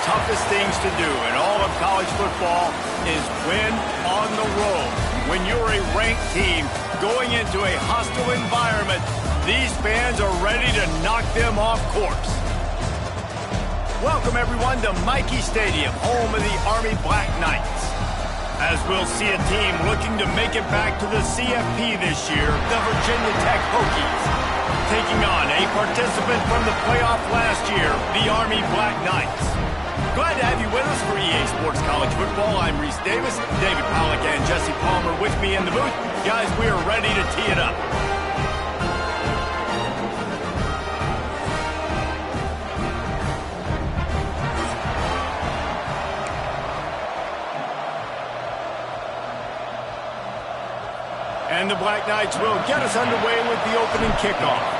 toughest things to do in all of college football is win on the road. When you're a ranked team going into a hostile environment, these fans are ready to knock them off course. Welcome, everyone, to Michie Stadium, home of the Army Black Knights. As we'll see a team looking to make it back to the CFP this year, the Virginia Tech Hokies, taking on a participant from the playoff last year, the Army Black Knights. Glad to have you with us for EA Sports College Football. I'm Reese Davis, David Pollack and Jesse Palmer with me in the booth. Guys, we are ready to tee it up. And the Black Knights will get us underway with the opening kickoff.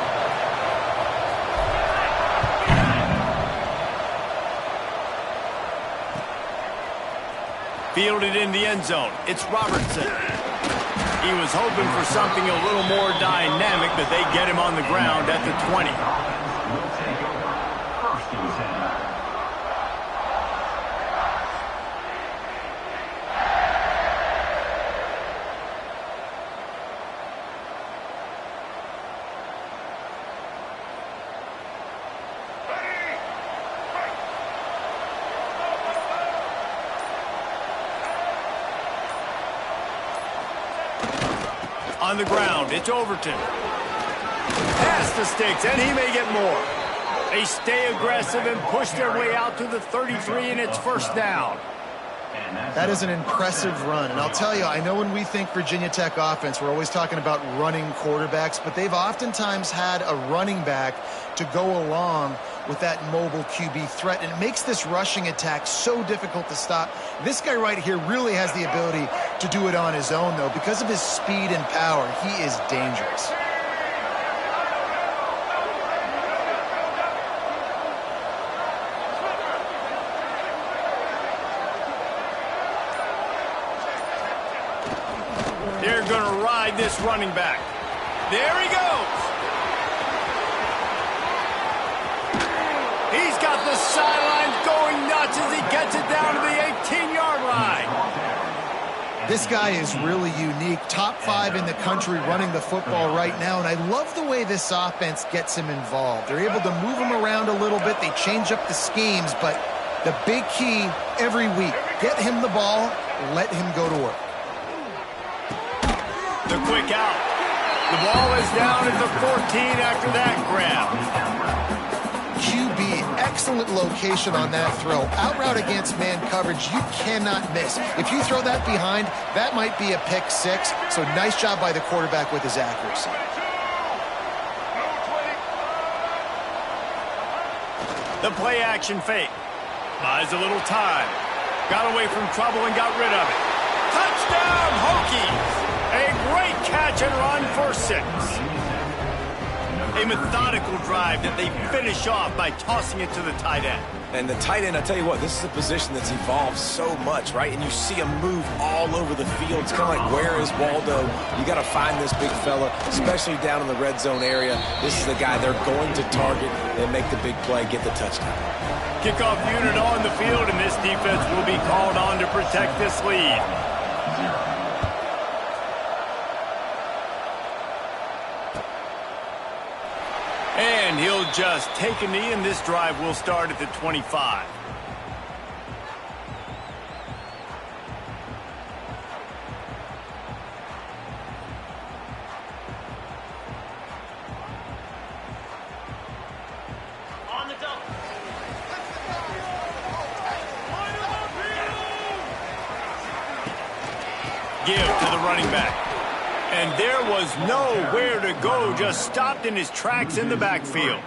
Fielded in the end zone. It's Robertson. He was hoping for something a little more dynamic, but they get him on the ground at the 20. On the ground, it's Overton. Pass the sticks, and he may get more. They stay aggressive and push their way out to the 33, and it's first down. That is an impressive run. And I'll tell you, I know when we think Virginia Tech offense, we're always talking about running quarterbacks, but they've oftentimes had a running back to go along with that mobile QB threat, and it makes this rushing attack so difficult to stop. This guy right here really has the ability to do it on his own, though. Because of his speed and power, he is dangerous. They're going to ride this running back. There he goes. He's got the sidelines going nuts as he gets it down to the 18-yard line. This guy is really unique. Top 5 in the country running the football right now, and I love the way this offense gets him involved. They're able to move him around a little bit. They change up the schemes, but the big key every week, get him the ball, let him go to work. The quick out. The ball is down at the 14 after that grab. QB, excellent location on that throw. Out route against man coverage, you cannot miss. If you throw that behind, that might be a pick 6. So nice job by the quarterback with his accuracy. The play action fake. Buys a little time. Got away from trouble and got rid of it. Touchdown, Hokies! A great catch and run for 6. A methodical drive that they finish off by tossing it to the tight end. And the tight end, I tell you what, this is a position that's evolved so much, right? And you see him move all over the field. It's kind of like, where is Waldo? You got to find this big fella, especially down in the red zone area. This is the guy they're going to target and make the big play, get the touchdown. Kickoff unit on the field, and this defense will be called on to protect this lead. And he'll just take a knee, and this drive will start at the 25. On the double. Give to the running back. And there was nowhere to go, just stopped in his tracks in the backfield.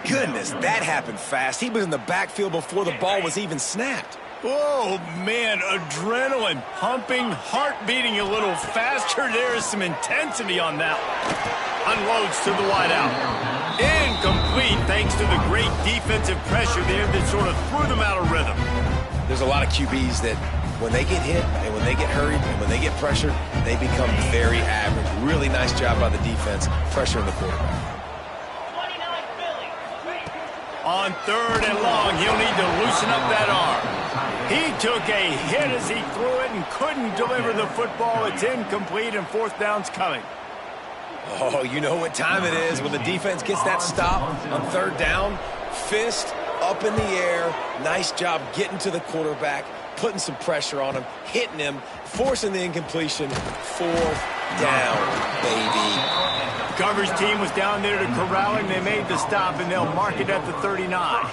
Goodness, that happened fast. He was in the backfield before the ball was even snapped. Oh, man, adrenaline pumping, heart beating a little faster. There is some intensity on that one. Unloads to the wideout. Incomplete thanks to the great defensive pressure there that sort of threw them out of rhythm. There's a lot of QBs that when they get hit and when they get hurried and when they get pressured, they become very average. Really nice job by the defense, pressuring the quarterback. On 3rd and long, he'll need to loosen up that arm. He took a hit as he threw it and couldn't deliver the football. It's incomplete, and 4th down's coming. Oh, you know what time it is when the defense gets that stop on 3rd down. Fist up in the air. Nice job getting to the quarterback, putting some pressure on him, hitting him, forcing the incompletion. 4th down, baby. Coverage team was down there to corral him. They made the stop, and they'll mark it at the 39.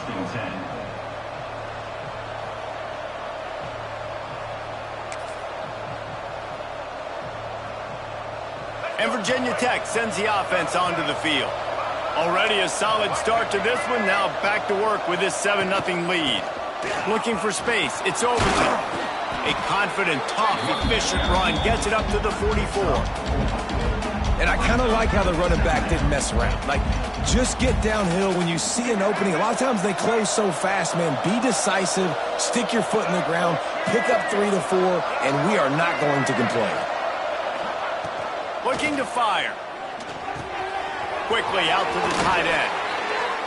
And Virginia Tech sends the offense onto the field. Already a solid start to this one. Now back to work with this 7-0 lead. Looking for space. It's Overton. A confident, tough, efficient run gets it up to the 44. And I kind of like how the running back didn't mess around. Like, just get downhill when you see an opening. A lot of times they close so fast, man. Be decisive, stick your foot in the ground, pick up 3 to 4, and we are not going to complain. Looking to fire. Quickly out to the tight end.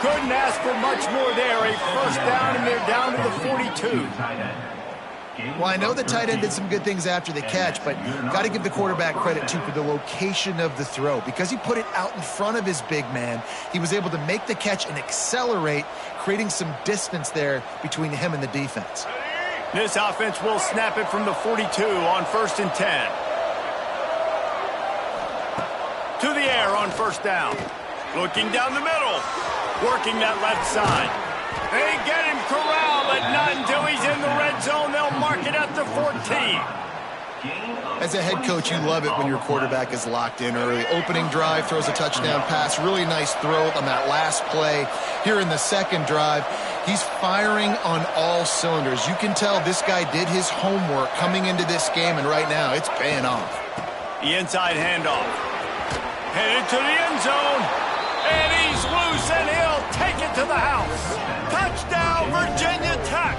Couldn't ask for much more there. A 1st down, and they're down to the 42. Well, I know the tight end did some good things after the catch, but got to give the quarterback credit, too, for the location of the throw. Because he put it out in front of his big man, he was able to make the catch and accelerate, creating some distance there between him and the defense. This offense will snap it from the 42 on 1st and 10. To the air on 1st down. Looking down the middle. Working that left side. They get him corralled, but not until he's in the red zone. They'll mark it at the 14. As a head coach, you love it when your quarterback is locked in early. Opening drive, throws a touchdown pass. Really nice throw on that last play. Here in the 2nd drive, he's firing on all cylinders. You can tell this guy did his homework coming into this game, and right now it's paying off. The inside handoff. Headed to the end zone. And he's loose, and he'll take it to the house. Touchdown, Virginia Tech.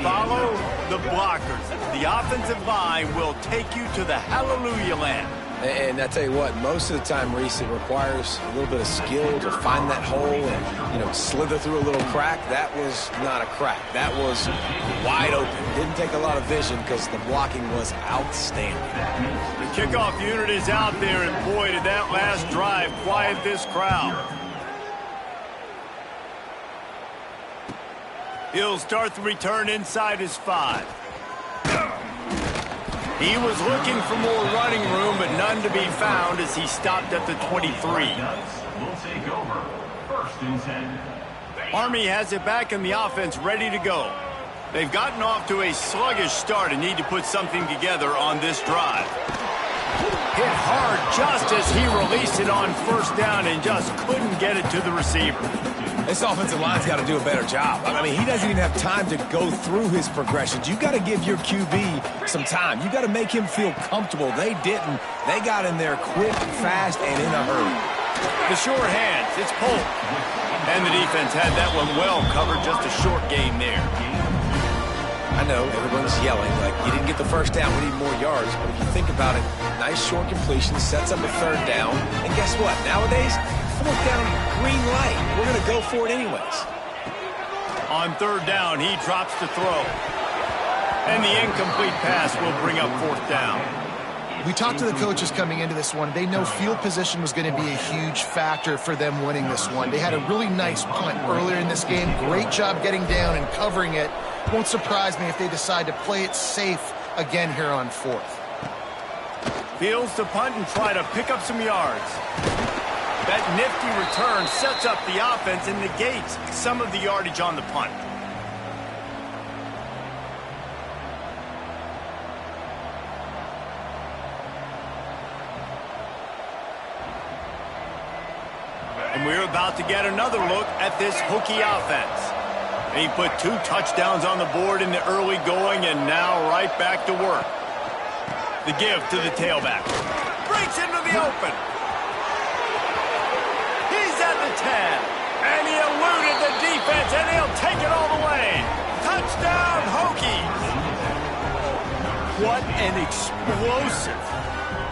Follow the blockers. The offensive line will take you to the hallelujah land. And I tell you what, most of the time, Reese, it requires a little bit of skill to find that hole and, slither through a little crack. That was not a crack. That was wide open. Didn't take a lot of vision because the blocking was outstanding. The kickoff unit is out there, and boy, did that last drive quiet this crowd. He'll start the return inside his 5. He was looking for more running room, but none to be found as he stopped at the 23. Army has it back in the offense ready to go. They've gotten off to a sluggish start and need to put something together on this drive. Hit hard just as he released it on 1st down and just couldn't get it to the receiver. This offensive line's got to do a better job. I mean, he doesn't even have time to go through his progressions. You got to give your QB some time. You got to make him feel comfortable. They didn't. They got in there quick, fast, and in a hurry. The sure hands. It's Polk. And the defense had that one well covered. Just a short gain there. I know everyone's yelling like you didn't get the 1st down, we need more yards. But if you think about it, nice short completion, sets up a 3rd down. And guess what? Nowadays, 4th down, green light. We're going to go for it anyways. On 3rd down, he drops to throw. And the incomplete pass will bring up 4th down. We talked to the coaches coming into this one. They know field position was going to be a huge factor for them winning this one. They had a really nice punt earlier in this game. Great job getting down and covering it. Won't surprise me if they decide to play it safe again here on 4th. Fields to punt and try to pick up some yards. That nifty return sets up the offense and negates some of the yardage on the punt. And we're about to get another look at this Hokie offense. He put 2 touchdowns on the board in the early going and now right back to work. The give to the tailback. Breaks into the open. He's at the 10. And he eluded the defense and he'll take it all the way. Touchdown Hokies. What an explosive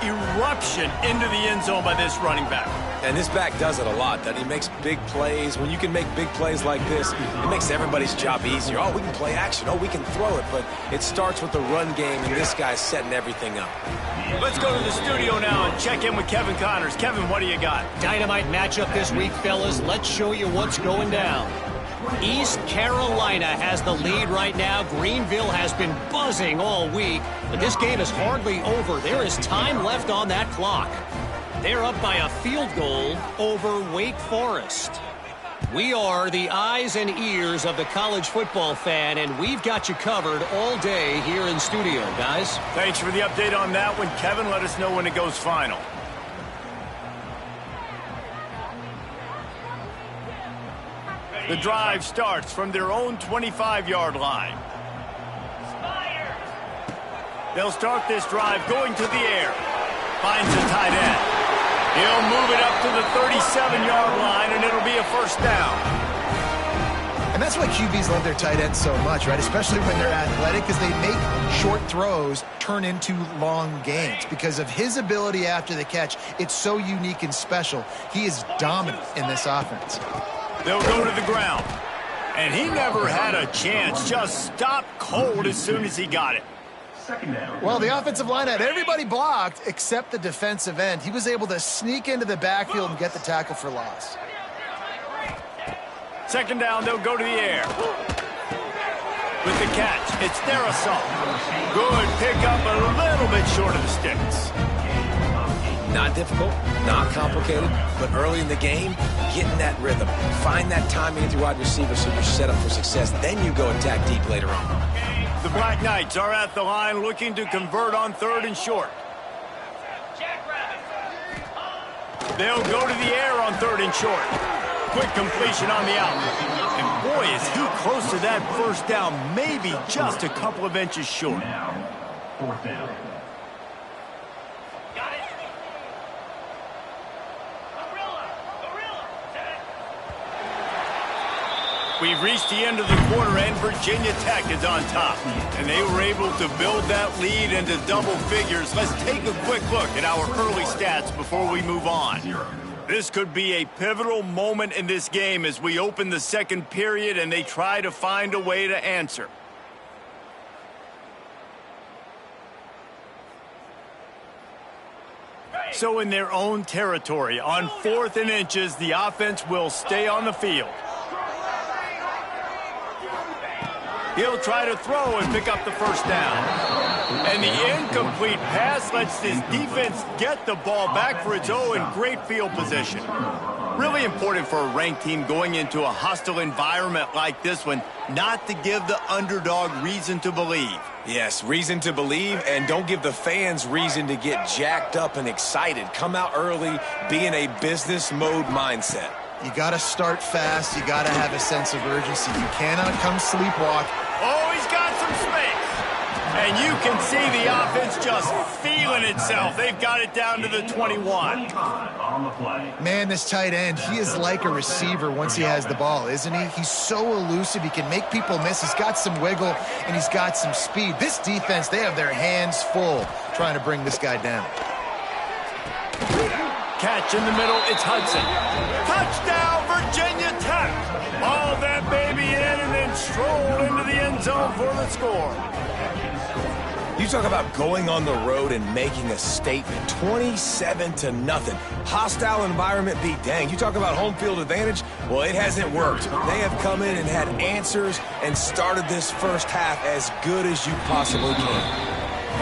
eruption into the end zone by this running back. And this back does it a lot, that he makes big plays. When you can make big plays like this, it makes everybody's job easier. Oh, we can play action. Oh, we can throw it. But it starts with the run game, and this guy's setting everything up. Let's go to the studio now and check in with Kevin Connors. Kevin, what do you got? Dynamite matchup this week, fellas. Let's show you what's going down. East Carolina has the lead right now. Greenville has been buzzing all week, but this game is hardly over. There is time left on that clock. They're up by a field goal over Wake Forest. We are the eyes and ears of the college football fan, and we've got you covered all day here in studio, guys. Thanks for the update on that one, Kevin. Let us know when it goes final. The drive starts from their own 25-yard line. They'll start this drive going to the air. Finds the tight end. He'll move it up to the 37-yard line, and it'll be a first down. And that's why QBs love their tight ends so much, right? Especially when they're athletic, because they make short throws turn into long gains. Because of his ability after the catch, it's so unique and special. He is dominant in this offense. They'll go to the ground. And he never had a chance. Just stopped cold as soon as he got it. Well, the offensive line had everybody blocked except the defensive end. He was able to sneak into the backfield and get the tackle for loss. Second down, they'll go to the air. With the catch, it's their assault. Good pickup, a little bit short of the sticks. Not difficult, not complicated, but early in the game, get in that rhythm. Find that timing with your wide receiver so you're set up for success. Then you go attack deep later on. The Black Knights are at the line looking to convert on 3rd and short. They'll go to the air on 3rd and short. Quick completion on the out. And boy, is he close to that first down, maybe just a couple of inches short. Fourth down. We've reached the end of the quarter, and Virginia Tech is on top. And they were able to build that lead into double figures. Let's take a quick look at our early stats before we move on. This could be a pivotal moment in this game as we open the second period and they try to find a way to answer. So in their own territory, on 4th and inches, the offense will stay on the field. He'll try to throw and pick up the first down. And the incomplete pass lets this defense get the ball back for its own in great field position. Really important for a ranked team going into a hostile environment like this one, not to give the underdog reason to believe. Yes, reason to believe, and don't give the fans reason to get jacked up and excited. Come out early, be in a business mode mindset. You got to start fast. You got to have a sense of urgency. You cannot come sleepwalk. Oh, he's got some space. And you can see the offense just feeling itself. They've got it down to the 21. Man, this tight end, he is like a receiver once he has the ball, isn't he? He's so elusive. He can make people miss. He's got some wiggle, and he's got some speed. This defense, they have their hands full trying to bring this guy down. Catch in the middle, it's Hudson. Touchdown, Virginia Tech. Ball that baby in and then stroll into the end zone for the score. You talk about going on the road and making a statement. 27-0. Hostile environment be danged. You talk about home field advantage. Well, it hasn't worked. They have come in and had answers and started this first half as good as you possibly can.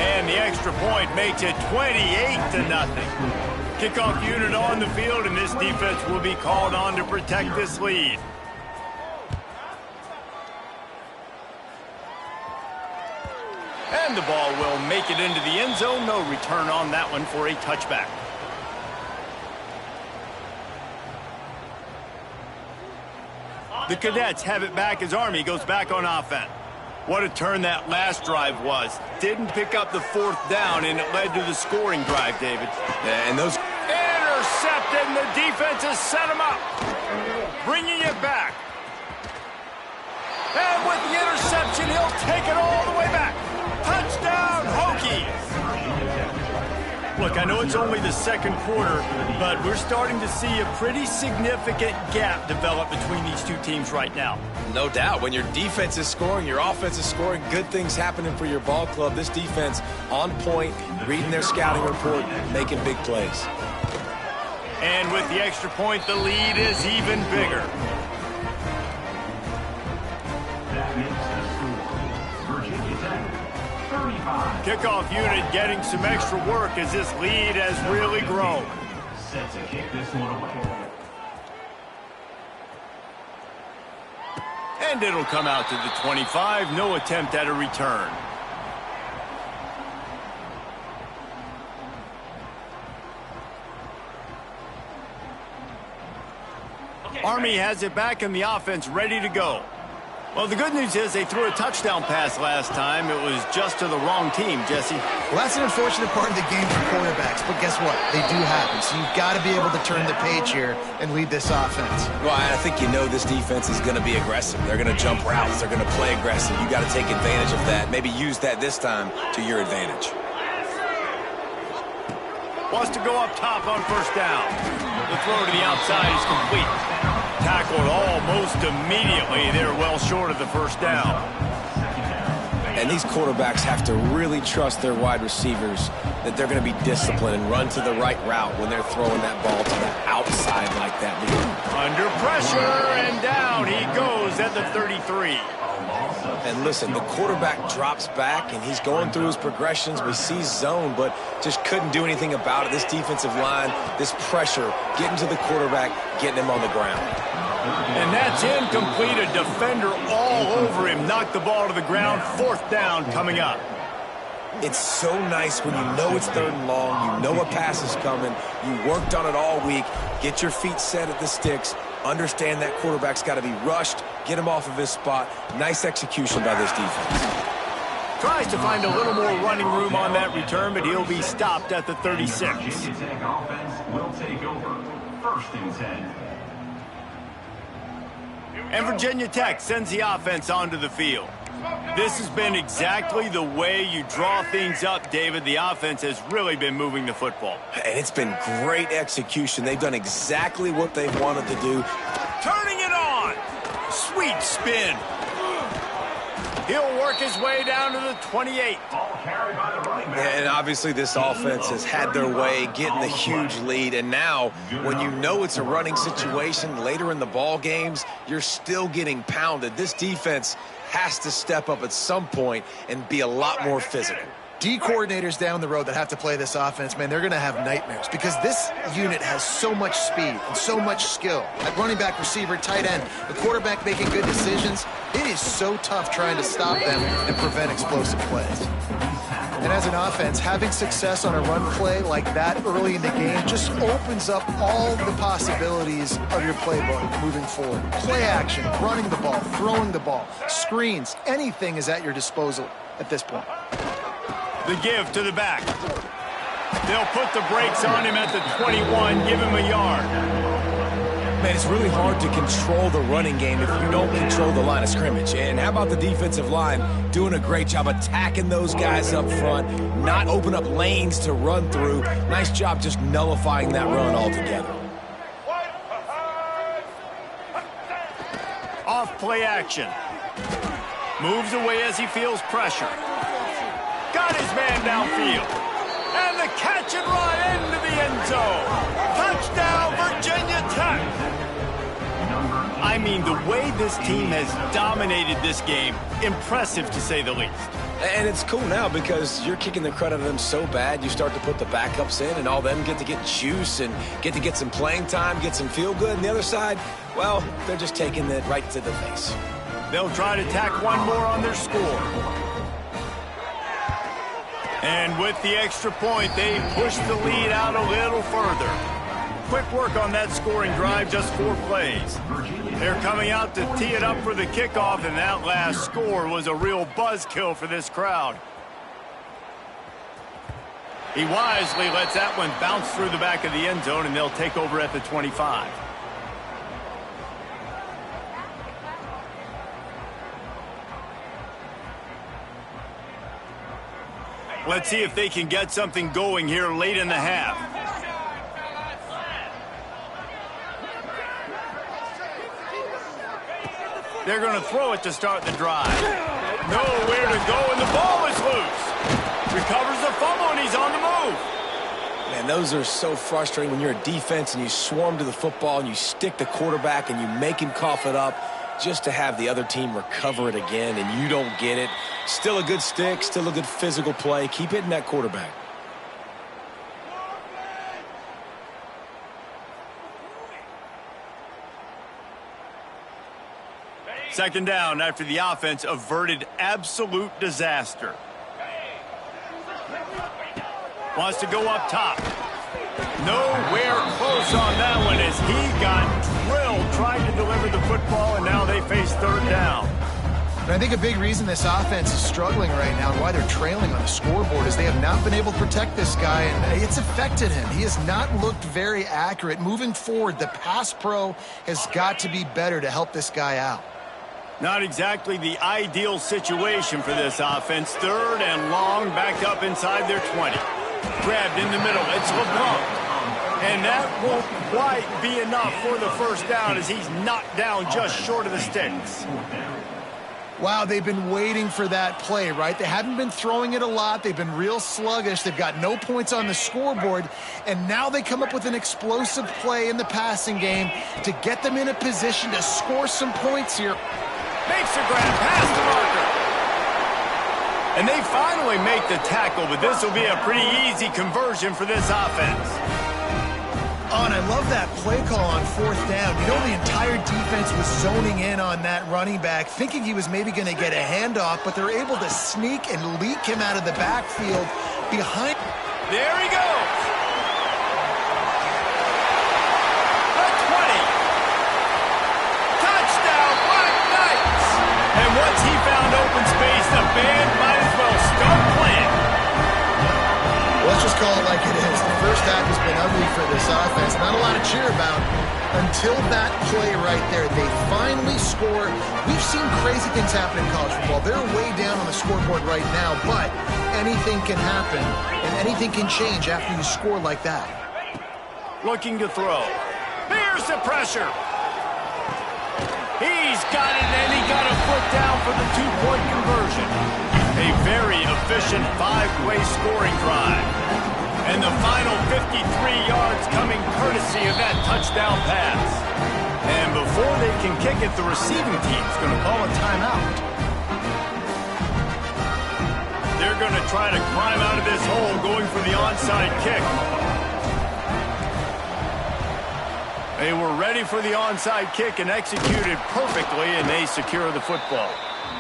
And the extra point makes it 28-0. Kickoff unit on the field, and this defense will be called on to protect this lead. And the ball will make it into the end zone. No return on that one for a touchback. The Cadets have it back as Army goes back on offense. What a turn that last drive was. Didn't pick up the 4th down, and it led to the scoring drive, David. Yeah, and those... Intercepted, and the defense has set him up. Bringing it back. And with the interception, he'll take it all the way back. Touchdown, Hokies. Well, Look, I know it's only the second quarter, but we're starting to see a pretty significant gap develop between these two teams right now. No doubt. When your defense is scoring, your offense is scoring, good things happening for your ball club. This defense on point, reading their scouting report, making big plays. And with the extra point, the lead is even bigger. That makes the score Virginia Tech 35. Kickoff unit getting some extra work as this lead has really grown. Set to kick this one away. And it'll come out to the 25. No attempt at a return. Army has it back in the offense, ready to go. Well, the good news is they threw a touchdown pass last time. It was just to the wrong team, Jesse. Well, that's an unfortunate part of the game for quarterbacks, but guess what? They do happen, so you've got to be able to turn the page here and lead this offense. Well, I think you know this defense is going to be aggressive. They're going to jump routes. They're going to play aggressive. You got to take advantage of that. Maybe use that this time to your advantage. Wants to go up top on first down. The throw to the outside is complete. Tackled almost immediately. They're well short of the first down. And these quarterbacks have to really trust their wide receivers that they're going to be disciplined and run to the right route when they're throwing that ball to the outside like that. Under pressure, and down he goes at the 33. And listen, the quarterback drops back, and he's going through his progressions. We see zone, but just couldn't do anything about it. This defensive line, this pressure, getting to the quarterback, getting him on the ground. And that's incomplete. A defender all over him. Knocked the ball to the ground. Fourth down coming up. It's so nice when you know it's third and long, you know a pass is coming, you worked on it all week, get your feet set at the sticks, understand that quarterback's got to be rushed, get him off of his spot. Nice execution by this defense. Tries to find a little more running room on that return, but he'll be stopped at the 36. Virginia Tech offense will take over. First and 10. And Virginia Tech sends the offense onto the field. This has been exactly the way you draw things up, David. The offense has really been moving the football. And it's been great execution. They've done exactly what they've wanted to do. Turning it on. Sweet spin. He'll work his way down to the 28. Ball carried by the running back. And obviously this offense has had their way, getting the huge lead. And now, when you know it's a running situation later in the ball games, you're still getting pounded. This defense has to step up at some point and be a lot more physical. D coordinators down the road that have to play this offense, man, they're going to have nightmares because this unit has so much speed and so much skill. At running back, receiver, tight end, the quarterback making good decisions, it is so tough trying to stop them and prevent explosive plays. And as an offense, having success on a run play like that early in the game just opens up all the possibilities of your playbook moving forward. Play action, running the ball, throwing the ball, screens, anything is at your disposal at this point. The give to the back. They'll put the brakes on him at the 21, give him a yard. Man, it's really hard to control the running game if you don't control the line of scrimmage. And how about the defensive line doing a great job attacking those guys up front, not open up lanes to run through. Nice job just nullifying that run altogether. Off play action. Moves away as he feels pressure. Got his man downfield. And the catch and run into the end zone. Touchdown, Virginia Tech. I mean, the way this team has dominated this game, impressive to say the least. And it's cool now because you're kicking the crud out of them so bad, you start to put the backups in and all them get to get juice and get to get some playing time, get some feel good. And the other side, well, they're just taking it right to the face. They'll try to tack one more on their score. And with the extra point, they push the lead out a little further. Quick work on that scoring drive, just 4 plays. They're coming out to tee it up for the kickoff, and that last score was a real buzzkill for this crowd. He wisely lets that one bounce through the back of the end zone, and they'll take over at the 25. Let's see if they can get something going here late in the half. They're going to throw it to start the drive. Nowhere to go, and the ball is loose. Recovers the fumble, and he's on the move. Man, those are so frustrating when you're a defense and you swarm to the football and you stick the quarterback and you make him cough it up just to have the other team recover it again and you don't get it. Still a good stick, still a good physical play. Keep hitting that quarterback. Second down after the offense averted absolute disaster. Wants to go up top. Nowhere close on that one as he got drilled trying to deliver the football, and now they face third down. And I think a big reason this offense is struggling right now and why they're trailing on the scoreboard is they have not been able to protect this guy, and it's affected him. He has not looked very accurate. Moving forward, the pass pro has got to be better to help this guy out. Not exactly the ideal situation for this offense. Third and long, back up inside their 20. Grabbed in the middle. It's LeBlanc. And that won't quite be enough for the first down as he's knocked down just short of the sticks. Wow, they've been waiting for that play, right? They haven't been throwing it a lot. They've been real sluggish. They've got no points on the scoreboard. And now they come up with an explosive play in the passing game to get them in a position to score some points here. Makes the grab past the marker. And they finally make the tackle, but this will be a pretty easy conversion for this offense. Oh, and I love that play call on fourth down. You know, the entire defense was zoning in on that running back, thinking he was maybe going to get a handoff, but they're able to sneak and leak him out of the backfield behind. There he goes. The 20. Touchdown, Black Knights. And once he found open space, the band might as well start playing. Let's just call it like it is. The first half has been ugly for this offense. Not a lot to cheer about until that play right there. They finally score. We've seen crazy things happen in college football. They're way down on the scoreboard right now, but anything can happen, and anything can change after you score like that. Looking to throw. Here's the pressure. He's got it, and he got a foot down for the two-point conversion. A very efficient five-play scoring drive. And the final 53 yards coming courtesy of that touchdown pass. And before they can kick it, the receiving team's going to call a timeout. They're going to try to climb out of this hole going for the onside kick. They were ready for the onside kick and executed perfectly, and they secure the football.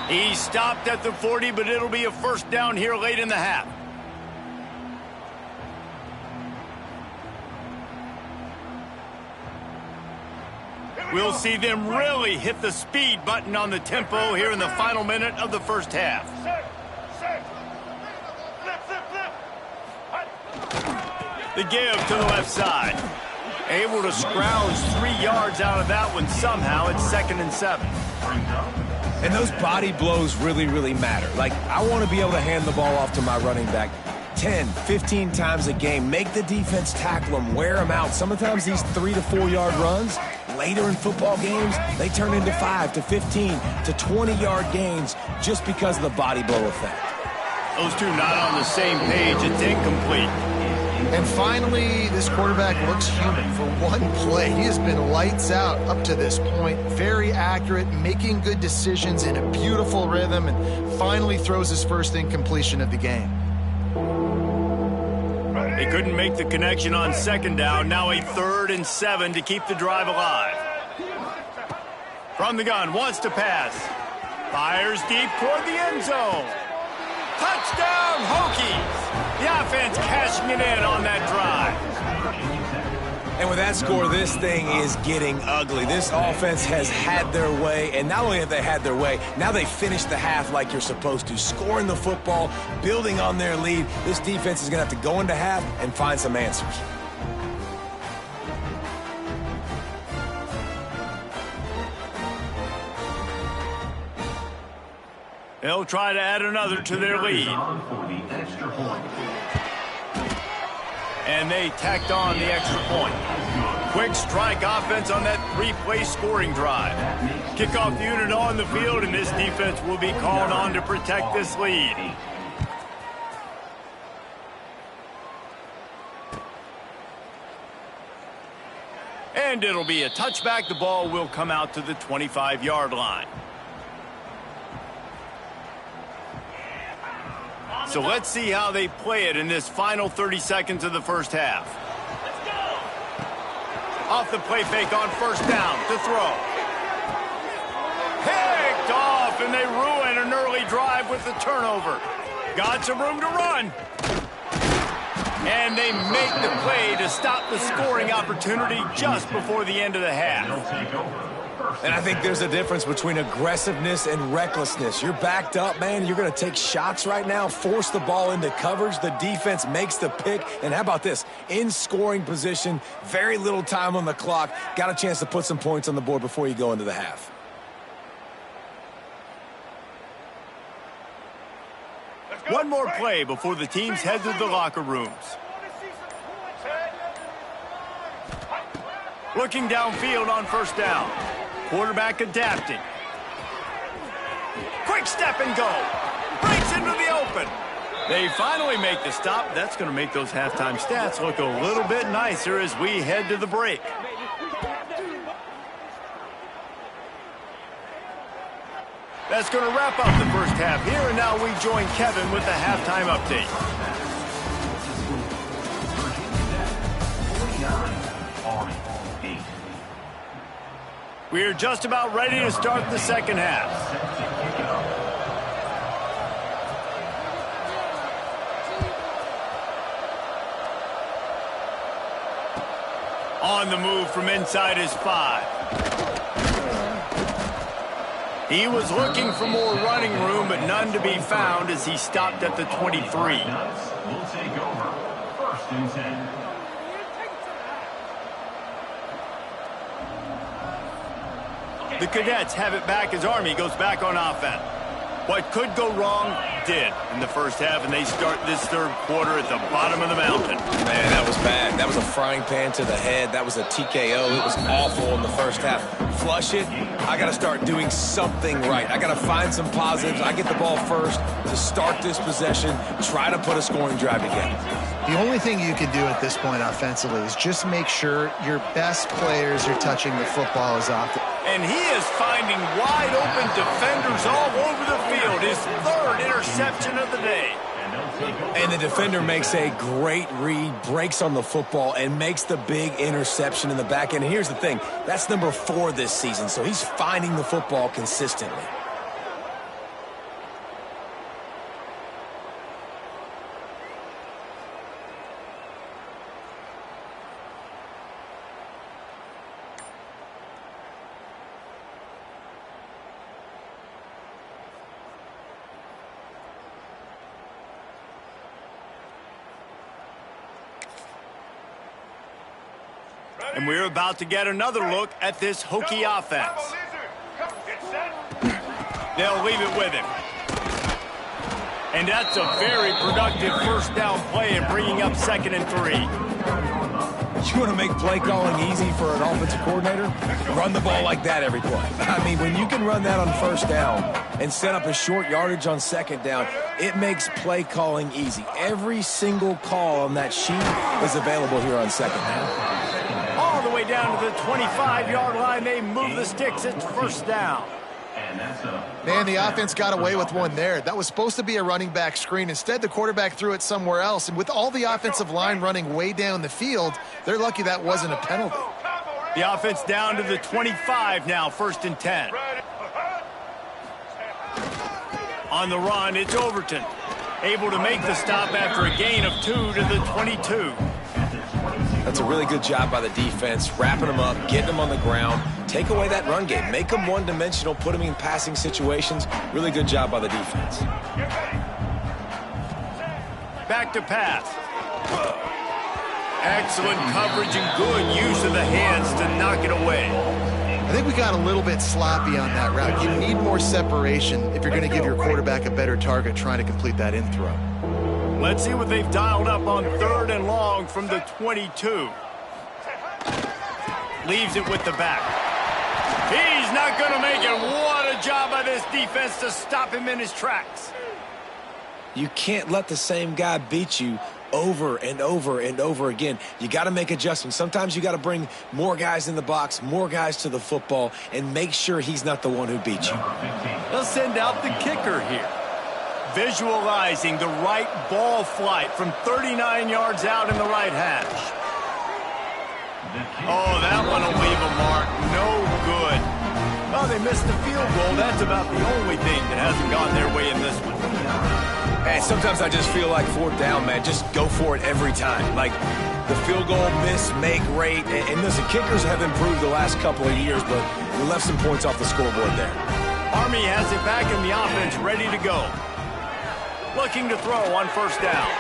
He stopped at the 40, but it'll be a first down here late in the half. We'll see them really hit the speed button on the tempo here in the final minute of the first half. The give to the left side. Able to scrounge 3 yards out of that one somehow. It's 2nd and 7. And those body blows really, really matter. Like, I want to be able to hand the ball off to my running back 10, 15 times a game. Make the defense tackle them, wear them out. Sometimes these 3 to 4 yard runs, later in football games, they turn into 5 to 15 to 20-yard gains just because of the body blow effect. Those two not on the same page. It's incomplete. And finally, this quarterback looks human for one play. He has been lights out up to this point. Very accurate, making good decisions in a beautiful rhythm, and finally throws his first incompletion of the game. They couldn't make the connection on second down. Now a 3rd and 7 to keep the drive alive. From the gun, wants to pass. Fires deep toward the end zone. Touchdown, Hokies! The offense cashing it in on that drive. And with that score, this thing is getting ugly. This offense has had their way, and not only have they had their way, now they finished the half like you're supposed to, scoring the football, building on their lead. This defense is going to have to go into half and find some answers. They'll try to add another to their lead. For the extra point. And they tacked on the extra point. Quick strike offense on that three-play scoring drive. Kickoff unit on the field, and this defense will be called on to protect this lead. And it'll be a touchback. The ball will come out to the 25-yard line. So let's see how they play it in this final 30 seconds of the first half. Off the play fake on first down to throw. Picked off, and they ruin an early drive with the turnover. Got some room to run. And they make the play to stop the scoring opportunity just before the end of the half. And I think there's a difference between aggressiveness and recklessness. You're backed up, man. You're going to take shots right now, force the ball into coverage. The defense makes the pick. And how about this? In scoring position, very little time on the clock. Got a chance to put some points on the board before you go into the half. One more play before the teams head to the locker rooms. Looking downfield on first down. Quarterback adapting. Quick step and go. Breaks into the open. They finally make the stop. That's going to make those halftime stats look a little bit nicer as we head to the break. That's going to wrap up the first half here, and now we join Kevin with the halftime update. We're just about ready to start the second half. On the move from inside his 5. He was looking for more running room, but none to be found as he stopped at the 23. Will take over. First and 10. The Cadets have it back as Army goes back on offense. What could go wrong did in the first half, and they start this third quarter at the bottom of the mountain. Man, that was bad. That was a frying pan to the head. That was a TKO. It was awful in the first half. Flush it. I got to start doing something right. I got to find some positives. I get the ball first to start this possession, try to put a scoring drive together. The only thing you can do at this point offensively is just make sure your best players are touching the football as often. And he is finding wide open defenders all over the field. His third interception of the day. And the defender makes a great read, breaks on the football, and makes the big interception in the back end. And here's the thing, that's number 4 this season, so he's finding the football consistently. And we're about to get another look at this Hokie offense. They'll leave it with him. And that's a very productive first down play and bringing up 2nd and 3. You want to make play calling easy for an offensive coordinator? Run the ball like that every play. I mean, when you can run that on first down and set up a short yardage on second down, it makes play calling easy. Every single call on that sheet is available here on second down. All the way down to the 25-yard line. They move the sticks. It's first down. Man, the offense got away with one there. That was supposed to be a running back screen. Instead, the quarterback threw it somewhere else. And with all the offensive line running way down the field, they're lucky that wasn't a penalty. The offense down to the 25 now, 1st and 10. On the run, it's Overton. Able to make the stop after a gain of 2 to the 22. That's a really good job by the defense, wrapping them up, getting them on the ground, take away that run game, make them one-dimensional, put them in passing situations. Really good job by the defense. Back to pass. Excellent coverage and good use of the hands to knock it away. I think we got a little bit sloppy on that route. You need more separation if you're going to give your quarterback a better target trying to complete that in throw. Let's see what they've dialed up on 3rd and long from the 22. Leaves it with the back. He's not going to make it. What a job by this defense to stop him in his tracks. You can't let the same guy beat you over and over and over again. You got to make adjustments. Sometimes you got to bring more guys in the box, more guys to the football, and make sure he's not the one who beat you. They'll send out the kicker here. Visualizing the right ball flight from 39 yards out in the right hash. Oh, that one will leave a mark. No good. Well, they missed the field goal. That's about the only thing that hasn't gone their way in this one. And sometimes I just feel like 4th down, man. Just go for it every time. Like the field goal miss, make rate. And listen, kickers have improved the last couple of years, but we left some points off the scoreboard there. Army has it back in the offense, ready to go. Looking to throw on 1st down.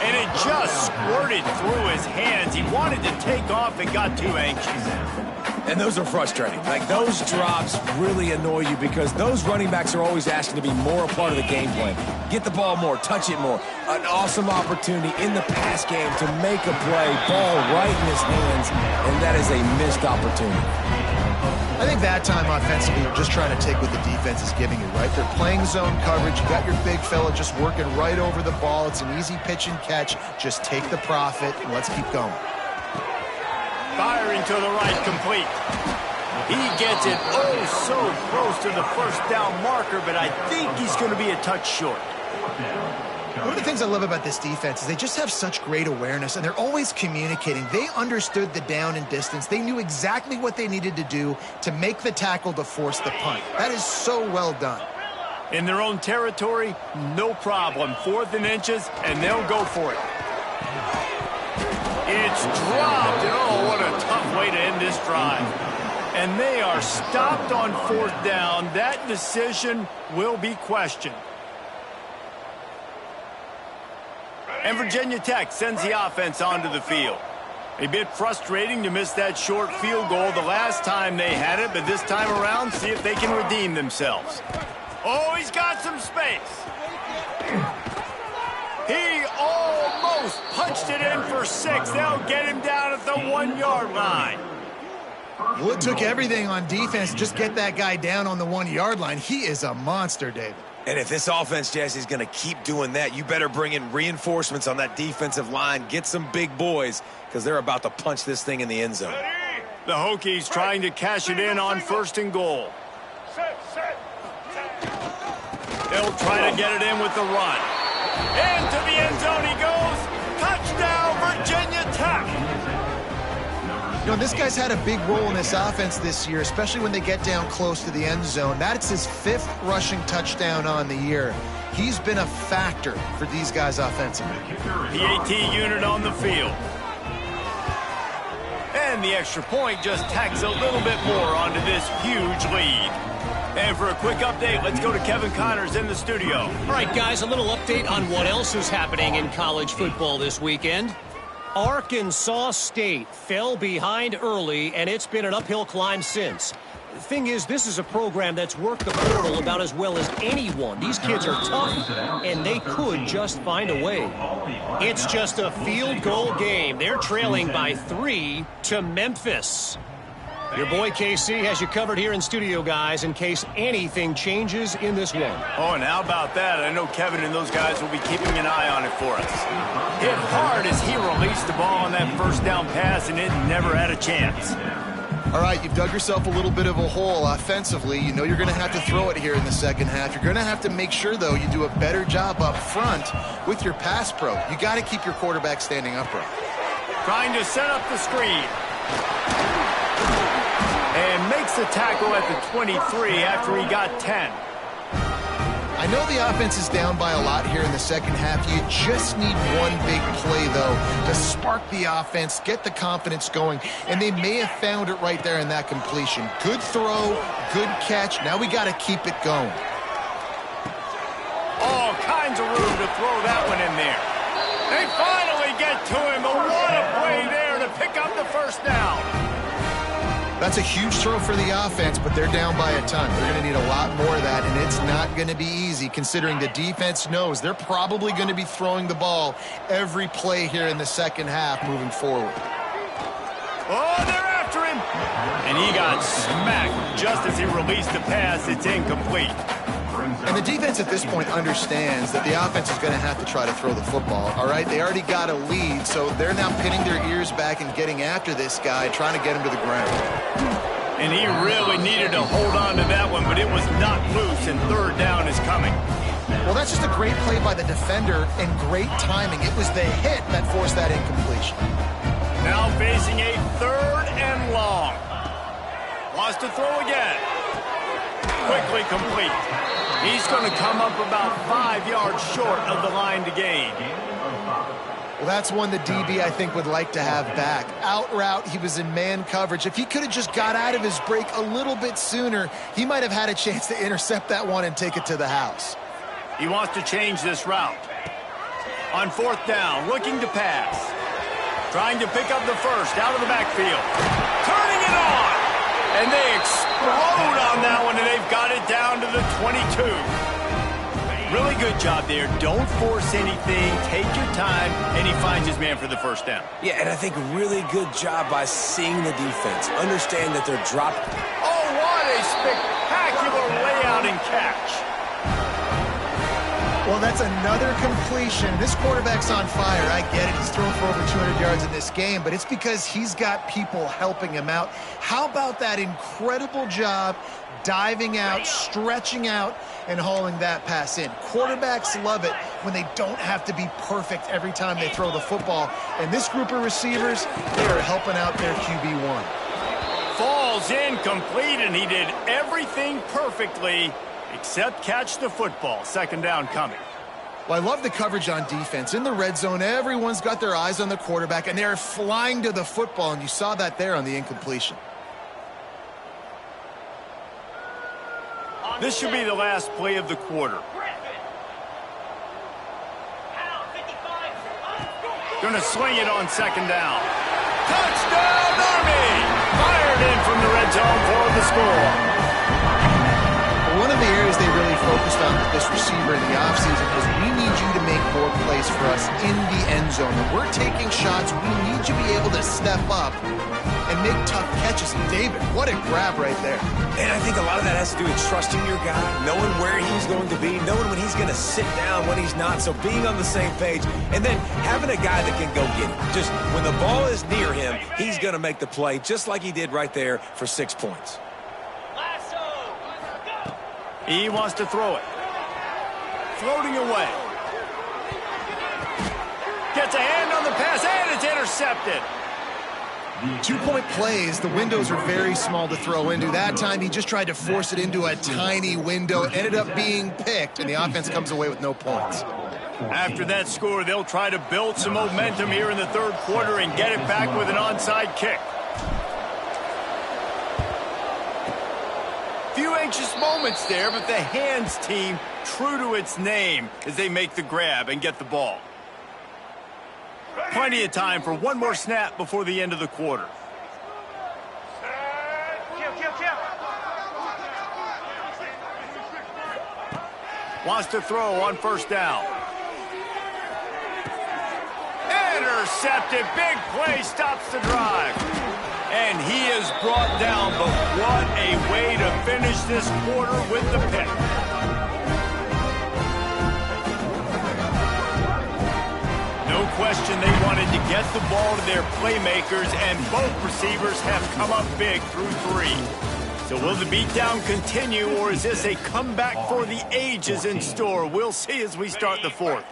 And it just squirted through his hands. He wanted to take off and got too anxious. And those are frustrating. Like, those drops really annoy you because those running backs are always asking to be more a part of the game plan. Get the ball more, touch it more. An awesome opportunity in the pass game to make a play, ball right in his hands, and that is a missed opportunity. I think that time offensively, you're just trying to take what the defense is giving you, right? They're playing zone coverage. You got your big fella just working right over the ball. It's an easy pitch and catch. Just take the profit, and let's keep going. Firing to the right, complete. He gets it so close to the 1st down marker, but I think he's going to be a touch short. One of the things I love about this defense is they just have such great awareness, and they're always communicating. They understood the down and distance. They knew exactly what they needed to do to make the tackle to force the punt. That is so well done. In their own territory, no problem. 4th and inches, and they'll go for it. It's dropped, and oh, what a tough way to end this drive. And they are stopped on 4th down. That decision will be questioned. And Virginia Tech sends the offense onto the field. A bit frustrating to miss that short field goal the last time they had it, but this time around, see if they can redeem themselves. Oh, he's got some space. He almost punched it in for 6. They'll get him down at the 1-yard line. Well, it took everything on defense to just get that guy down on the 1-yard line. He is a monster, David. And if this offense, Jesse, is going to keep doing that, you better bring in reinforcements on that defensive line. Get some big boys, because they're about to punch this thing in the end zone. The Hokies trying to cash it in on 1st and goal. They'll try to get it in with the run. Into the end zone he goes. Touchdown, Virginia Tech. You know, this guy's had a big role in this offense this year, especially when they get down close to the end zone. That's his 5th rushing touchdown on the year. He's been a factor for these guys offensively. The AT unit on the field. And the extra point just tacks a little bit more onto this huge lead. And for a quick update, let's go to Kevin Connors in the studio. All right, guys, a little update on what else is happening in college football this weekend. Arkansas State fell behind early, and it's been an uphill climb since. The thing is, this is a program that's worked the portal about as well as anyone. These kids are tough, and they could just find a way. It's just a field goal game. They're trailing by 3 to Memphis. Your boy KC has you covered here in studio, guys, in case anything changes in this one. Oh, and how about that? I know Kevin and those guys will be keeping an eye on it for us. Hit hard as he released the ball on that 1st down pass, and it never had a chance. All right, you've dug yourself a little bit of a hole offensively. You know you're going to have to throw it here in the second half. You're going to have to make sure, though, you do a better job up front with your pass pro. You got to keep your quarterback standing upright. Trying to set up the screen. And makes the tackle at the 23 after he got 10. I know the offense is down by a lot here in the second half. You just need one big play, though, to spark the offense, get the confidence going, and they may have found it right there in that completion. Good throw, good catch. Now we got to keep it going. All kinds of room to throw that one in there. They finally get to him, but what a play there to pick up the 1st down. That's a huge throw for the offense, but they're down by a ton. They're going to need a lot more of that, and it's not going to be easy considering the defense knows they're probably going to be throwing the ball every play here in the second half moving forward. Oh, they're after him. And he got smacked just as he released the pass. It's incomplete. And the defense at this point understands that the offense is going to have to try to throw the football, all right? They already got a lead, so they're now pinning their ears back and getting after this guy, trying to get him to the ground. And he really needed to hold on to that one, but it was not loose, and third down is coming. Well, that's just a great play by the defender and great timing. It was the hit that forced that incompletion. Now facing a third and long. Wants to throw again. Quickly complete. He's going to come up about 5 yards short of the line to gain. Well, that's one the DB, I think, would like to have back. Out route, he was in man coverage. If he could have just got out of his break a little bit sooner, he might have had a chance to intercept that one and take it to the house. He wants to change this route. On fourth down, looking to pass. Trying to pick up the first out of the backfield. Turning it on! And they explode on that one, and they've got it down to the 22. Really good job there. Don't force anything. Take your time, and he finds his man for the first down. Yeah, and I think really good job by seeing the defense. Understand that they're dropped. Oh, what a spectacular layout and catch. Well, that's another completion. This quarterback's on fire. I get it. He's thrown for over 200 yards in this game, but it's because he's got people helping him out. How about that incredible job diving out, stretching out, and hauling that pass in? Quarterbacks love it when they don't have to be perfect every time they throw the football. And this group of receivers, they are helping out their QB1. Falls incomplete, and he did everything perfectly except catch the football. Second down coming. Well, I love the coverage on defense. In the red zone, everyone's got their eyes on the quarterback, and they're flying to the football, and you saw that there on the incompletion. This should be the last play of the quarter. Gonna swing it on second down. Touchdown, Army! Fired in from the red zone for the score. One of the areas they really focused on with this receiver in the offseason was we need you to make more plays for us in the end zone. When we're taking shots, we need you to be able to step up and make tough catches. And David, what a grab right there. And I think a lot of that has to do with trusting your guy, knowing where he's going to be, knowing when he's going to sit down, when he's not. So being on the same page, and then having a guy that can go get it. Just when the ball is near him, he's going to make the play, just like he did right there for 6 points. He wants to throw it. Floating away. Gets a hand on the pass, and it's intercepted. 2-point plays, the windows are very small to throw into. That time, he just tried to force it into a tiny window. It ended up being picked, and the offense comes away with no points. After that score, they'll try to build some momentum here in the third quarter and get it back with an onside kick. Few anxious moments there, but the hands team true to its name as they make the grab and get the ball. Plenty of time for one more snap before the end of the quarter. Wants to throw on first down. Intercepted. Big play stops the drive. And he is brought down, but what a way to finish this quarter with the pick. No question they wanted to get the ball to their playmakers, and both receivers have come up big through 3. So will the beatdown continue, or is this a comeback for the ages in store? We'll see as we start the fourth.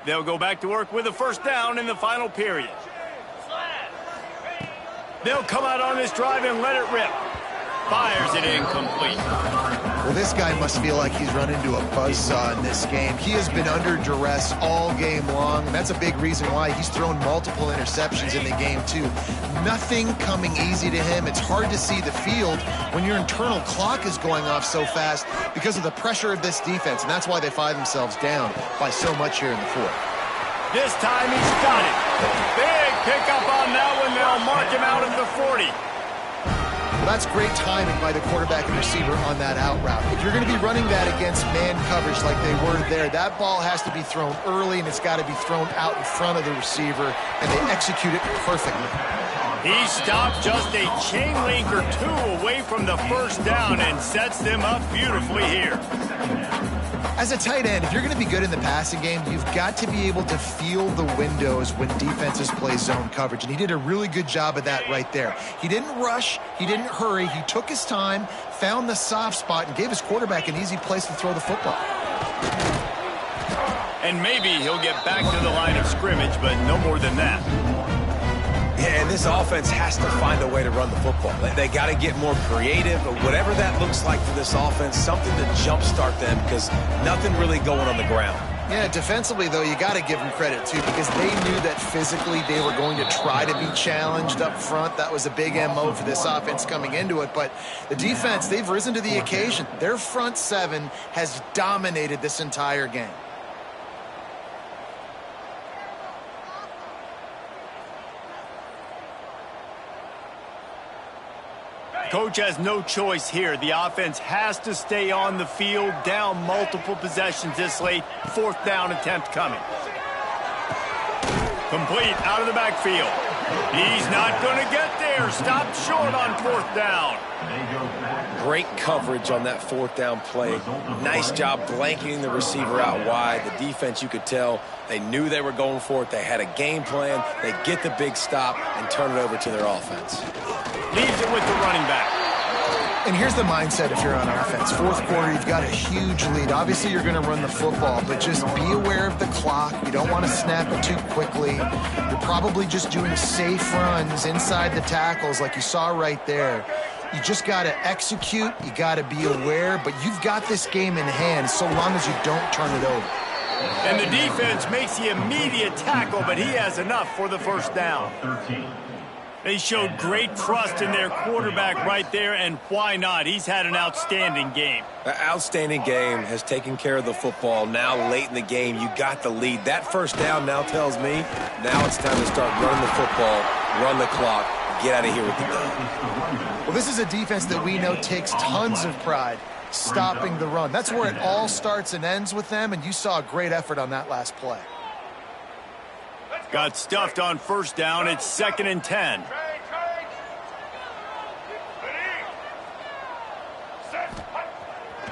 They'll go back to work with a first down in the final period. They'll come out on this drive and let it rip. Fires it incomplete. Well, this guy must feel like he's run into a buzzsaw in this game. He has been under duress all game long, and that's a big reason why he's thrown multiple interceptions in the game, too. Nothing coming easy to him. It's hard to see the field when your internal clock is going off so fast because of the pressure of this defense, and that's why they find themselves down by so much here in the fourth. This time he's got it. Big pickup on that one. They'll mark him out at the 40. That's great timing by the quarterback and receiver on that out route. If you're going to be running that against man coverage like they were there, that ball has to be thrown early, and it's got to be thrown out in front of the receiver, and they execute it perfectly. He stopped just a chain link or two away from the first down and sets them up beautifully here. As a tight end, if you're going to be good in the passing game, you've got to be able to feel the windows when defenses play zone coverage, and he did a really good job of that right there. He didn't rush, he didn't hurry, he took his time, found the soft spot, and gave his quarterback an easy place to throw the football. And maybe he'll get back to the line of scrimmage, but no more than that. Yeah, and this offense has to find a way to run the football. They got to get more creative, but whatever that looks like for this offense, something to jumpstart them, because nothing really going on the ground. Yeah, defensively, though, you got to give them credit, too, because they knew that physically they were going to try to be challenged up front. That was a big MO for this offense coming into it. But the defense, they've risen to the occasion. Their front seven has dominated this entire game. Coach has no choice here. The offense has to stay on the field, down multiple possessions this late. Fourth down attempt coming. Complete out of the backfield. He's not going to get there. Stopped short on fourth down. Great coverage on that fourth down play. Nice job blanketing the receiver out wide. The defense, you could tell, they knew they were going for it. They had a game plan. They get the big stop and turn it over to their offense. Leaves it with the running back. And here's the mindset if you're on offense. Fourth quarter, you've got a huge lead. Obviously, you're going to run the football, but just be aware of the clock. You don't want to snap it too quickly. You're probably just doing safe runs inside the tackles like you saw right there. You just got to execute. You got to be aware, but you've got this game in hand so long as you don't turn it over. And the defense makes the immediate tackle, but he has enough for the first down. They showed great trust in their quarterback right there, and why not? He's had an outstanding game. An outstanding game, has taken care of the football. Now, late in the game, you got the lead. That first down now tells me now it's time to start running the football, run the clock, get out of here with the dub. Well, this is a defense that we know takes tons of pride stopping the run. That's where it all starts and ends with them, and you saw a great effort on that last play. Got stuffed on first down. It's 2nd and 10.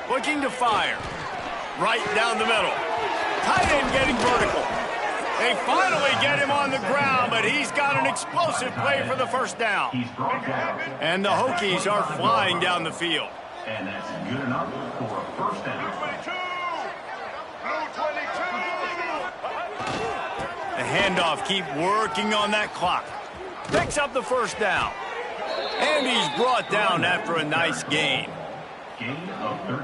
Looking to fire. Right down the middle. Tight end getting vertical. They finally get him on the ground, but he's got an explosive play for the first down. And the Hokies are flying down the field. And that's good enough for a first down. The handoff, keep working on that clock. Picks up the first down. And he's brought down after a nice gain.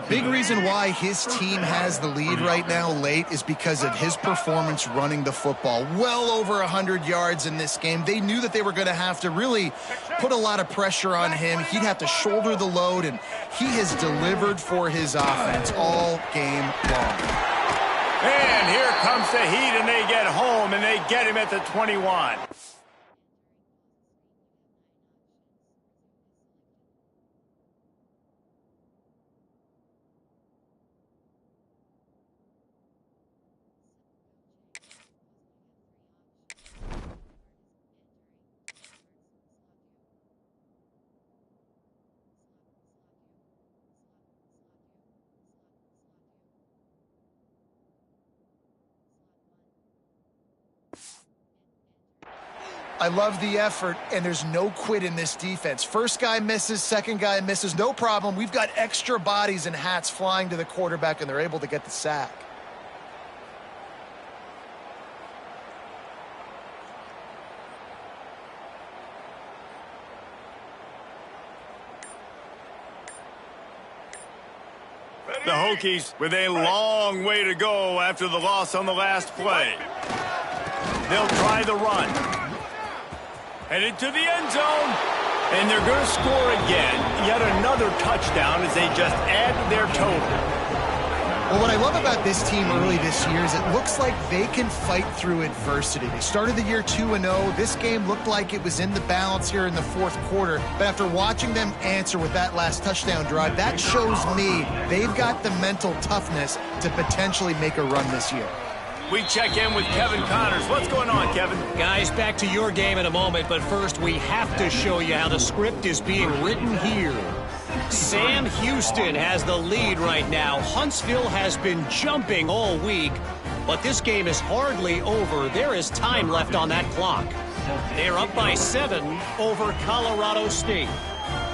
Big reason why his team has the lead right now late is because of his performance running the football. Well over 100 yards in this game. They knew that they were going to have to really put a lot of pressure on him. He'd have to shoulder the load, and he has delivered for his offense all game long. And here comes the heat, and they get home, and they get him at the 21. I love the effort, and there's no quit in this defense. First guy misses, second guy misses, no problem. We've got extra bodies and hats flying to the quarterback, and they're able to get the sack. The Hokies with a long way to go after the loss on the last play. They'll try the run. Headed to the end zone. And they're going to score again. Yet another touchdown as they just add to their total. Well, what I love about this team early this year is it looks like they can fight through adversity. They started the year 2-0. This game looked like it was in the balance here in the fourth quarter. But after watching them answer with that last touchdown drive, that shows me they've got the mental toughness to potentially make a run this year. We check in with Kevin Connors. What's going on, Kevin? Guys, back to your game in a moment, but first we have to show you how the script is being written here. Sam Houston has the lead right now. Huntsville has been jumping all week, but this game is hardly over. There is time left on that clock. They're up by 7 over Colorado State.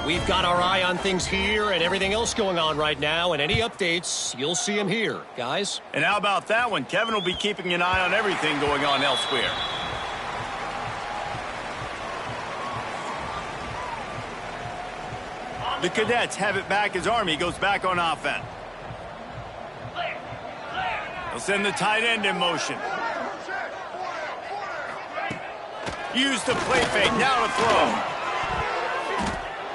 We've got our eye on things here and everything else going on right now, and any updates, you'll see them here, guys. And how about that one? Kevin will be keeping an eye on everything going on elsewhere. The Cadets have it back as Army goes back on offense. They'll send the tight end in motion. Use the play fake, now to throw.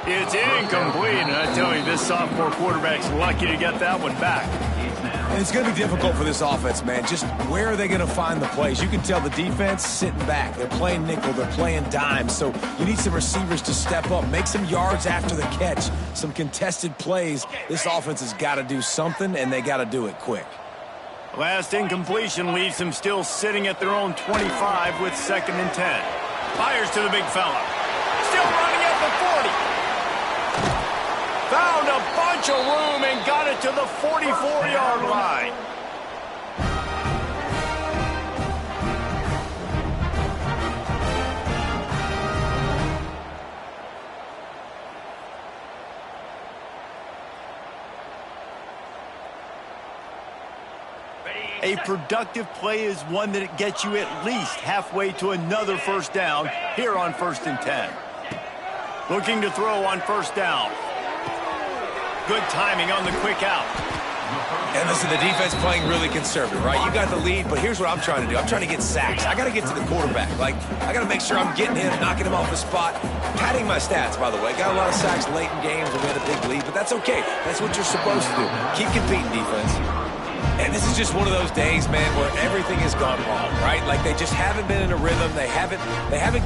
It's incomplete, and I tell you, this sophomore quarterback's lucky to get that one back. And it's going to be difficult for this offense, man. Just where are they going to find the plays? You can tell the defense sitting back. They're playing nickel. They're playing dime. So you need some receivers to step up, make some yards after the catch, some contested plays. This offense has got to do something, and they got to do it quick. Last incompletion leaves them still sitting at their own 25 with 2nd and 10. Fires to the big fella. Still running at the 40. Found a bunch of room and got it to the 44-yard line. A productive play is one that gets you at least halfway to another first down here on 1st and 10. Looking to throw on 1st down. Good timing on the quick out. And listen, the defense playing really conservative, right? You got the lead, but here's what I'm trying to do. I'm trying to get sacks. I got to get to the quarterback. Like, I got to make sure I'm getting him, knocking him off the spot. Padding my stats, by the way. Got a lot of sacks late in games when we had a big lead, but that's okay. That's what you're supposed to do. Keep competing, defense. And this is just one of those days, man, where everything has gone wrong, right? Like, they just haven't been in a rhythm. They haven't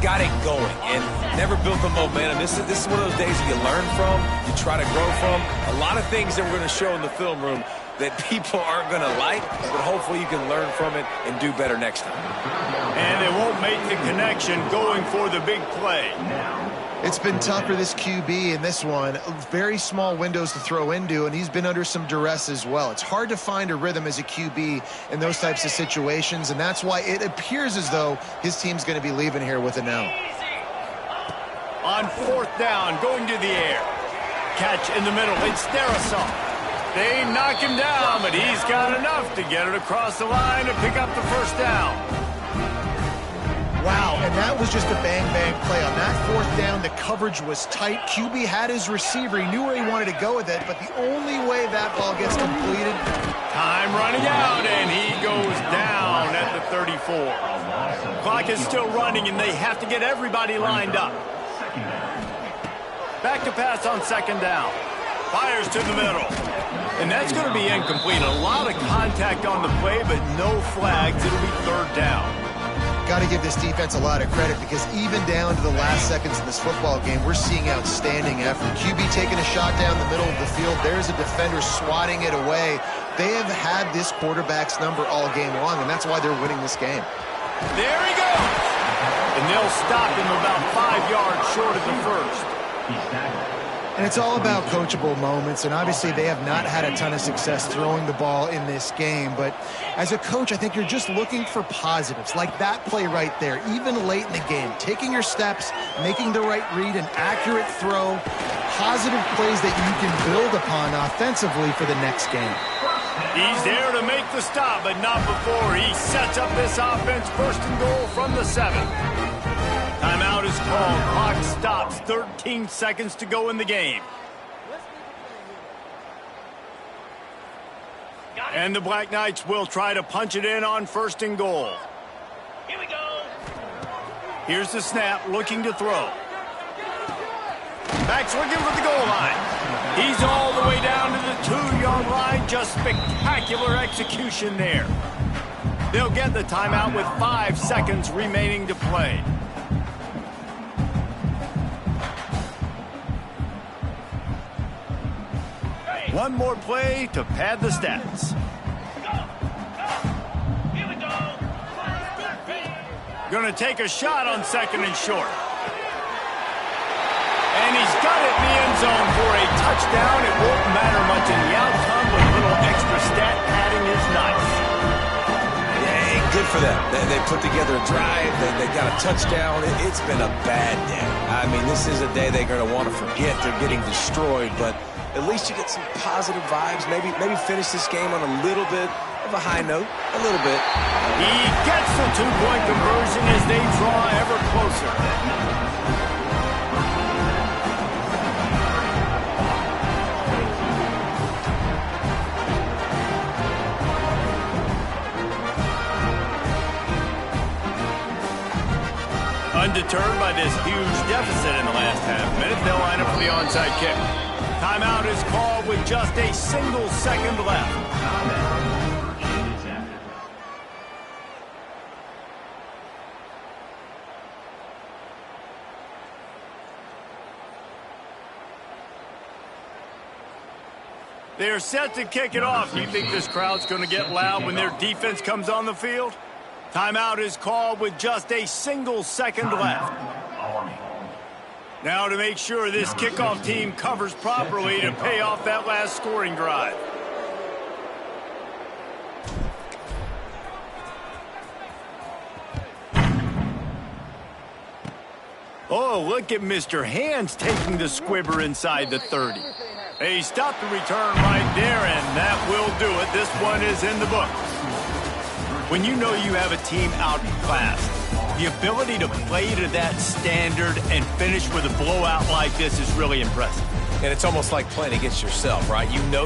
got it going and never built the momentum. This is one of those days that you learn from, you try to grow from. A lot of things that we're going to show in the film room that people aren't going to like, but hopefully you can learn from it and do better next time. And they won't make the connection going for the big play. It's been tough for this QB in this one. Very small windows to throw into, and he's been under some duress as well. It's hard to find a rhythm as a QB in those types of situations, and that's why it appears as though his team's going to be leaving here with an L. On 4th down, going to the air. Catch in the middle. It's Darrisaw. They knock him down, but he's got enough to get it across the line to pick up the 1st down. Wow, and that was just a bang-bang play. On that 4th down, the coverage was tight. QB had his receiver. He knew where he wanted to go with it, but the only way that ball gets completed... Time running out, and he goes down at the 34. Clock is still running, and they have to get everybody lined up. Back to pass on 2nd down. Fires to the middle. And that's going to be incomplete. A lot of contact on the play, but no flags. It'll be 3rd down. Got to give this defense a lot of credit because even down to the last seconds of this football game, we're seeing outstanding effort. QB taking a shot down the middle of the field. There's a defender swatting it away. They have had this quarterback's number all game long, and that's why they're winning this game. There he goes. And they'll stop him about 5 yards short of the 1st. And it's all about coachable moments, and obviously they have not had a ton of success throwing the ball in this game. But as a coach, I think you're just looking for positives, like that play right there, even late in the game. Taking your steps, making the right read, an accurate throw, positive plays that you can build upon offensively for the next game. He's there to make the stop, but not before he sets up this offense. 1st and goal from the 7. Timeout is called. Clock stops. 13 seconds to go in the game. And the Black Knights will try to punch it in on 1st and goal. Here we go. Here's the snap, looking to throw. Back's looking for the goal line. He's all the way down to the 2-yard one-yard line. Just spectacular execution there. They'll get the timeout with 5 seconds remaining to play. One more play to pad the stats. Going to take a shot on 2nd and short. And he's got it in the end zone for a touchdown. It won't matter much in the outcome, but a little extra stat padding is nice. Yeah, good for them. They put together a drive. They got a touchdown. It's been a bad day. I mean, this is a day they're going to want to forget. They're getting destroyed, but at least you get some positive vibes. Maybe finish this game on a little bit of a high note. A little bit. He gets the 2-point conversion as they draw ever closer. Undeterred by this huge deficit in the last half-minute, they'll line up for the onside kick. Timeout is called with just a single second left. They're set to kick it off. Do you think this crowd's going to get loud when their defense comes on the field? Timeout is called with just a single second left. Now to make sure this kickoff team covers properly to pay off that last scoring drive. Oh, look at Mr. Hands taking the squibber inside the 30. He stopped the return right there, and that will do it. This one is in the books. When you know you have a team outclassed, the ability to play to that standard and finish with a blowout like this is really impressive. And it's almost like playing against yourself, right? You know